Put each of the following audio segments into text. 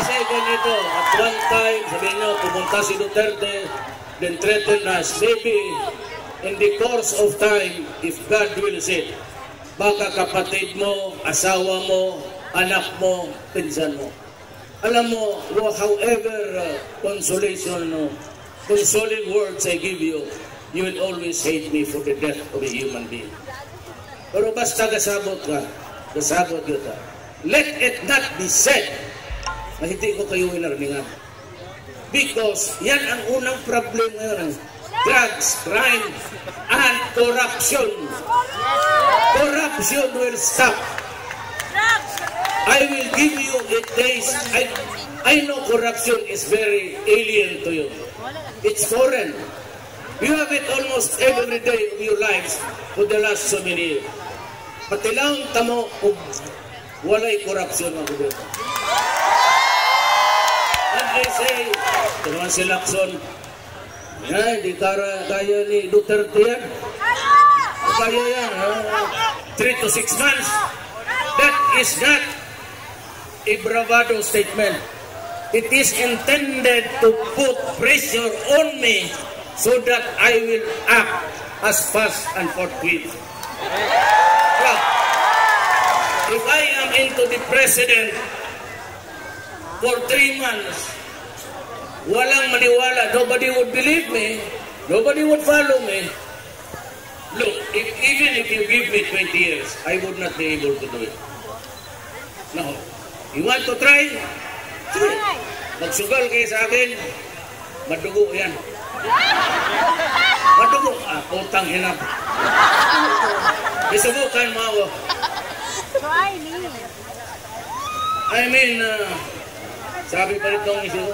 Kasi ganito, at one time, sabihin nyo, pumunta si Duterte, then threatened us, maybe in the course of time, if God wills it, baka kapatid mo, asawa mo, anak mo, pinsan mo. Alam mo, however consoling words I give you, you will always hate me for the death of a human being. Pero basta kasabot ka, let it not be said na hindi ko kayo inarningan. Because yan ang unang problem ngayon. Drugs, crime, and corruption. Corruption will stop. I will give you 8 days. I know corruption is very alien to you. It's foreign. You have it almost every day of your lives for the last so many years. Patilang tamo kung walay corruption ang gobyerno. And they say, ito naman si Lacson, hindi kaya ni Duterte yan. Kaya yan, 3 to 6 months. That is not a bravado statement. It is intended to put pressure on me so that I will act as fast and forthwith. If I am into the president for 3 months, walang maniwala, nobody would believe me, nobody would follow me. Look, even if you give me 20 years, I would not be able to do it. No. You want to try? Sige. Magsugal kayo sa akin, madugo yan. Madugo. Utang hinap. Isubukan mo ako. Try me. I mean, sabi pa rin itong issue,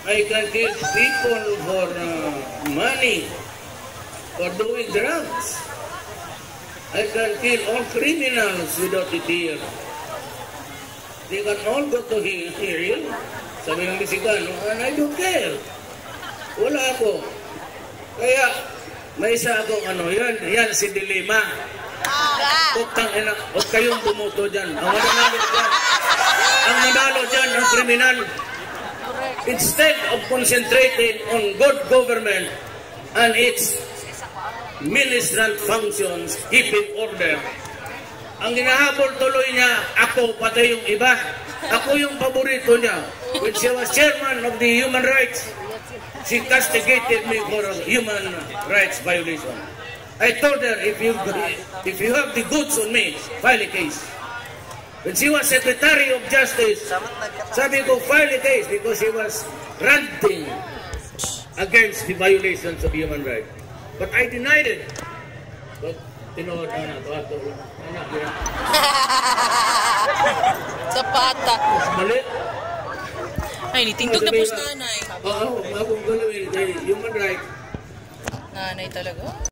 I can kill people for money, for doing drugs. I can kill all criminals without a tear. They can all go to hell. Sabi ng Misigano, and I don't care. Wala ako. Kaya, may isa akong yan si Dilema. Utang ina, huwag kayong bumoto dyan. Ang manalo dyan, ang kriminal. Instead of concentrating on good government and its ministerial functions, keeping order, ang ginahabol tuloy niya, ako pati yung iba. Ako yung paborito niya. When she was chairman of the human rights, she castigated me for human rights violation. I told her, if you have the goods on me, file a case. When she was Secretary of Justice, sabi ko, file a case because she was ranting against the violations of human rights. But I denied it. But, tinood na ito. Anak yan. Sa pata. Mali. Ay, nitindog na po sa nanay. Oo, magong galawin. Human rights. Nanay talaga.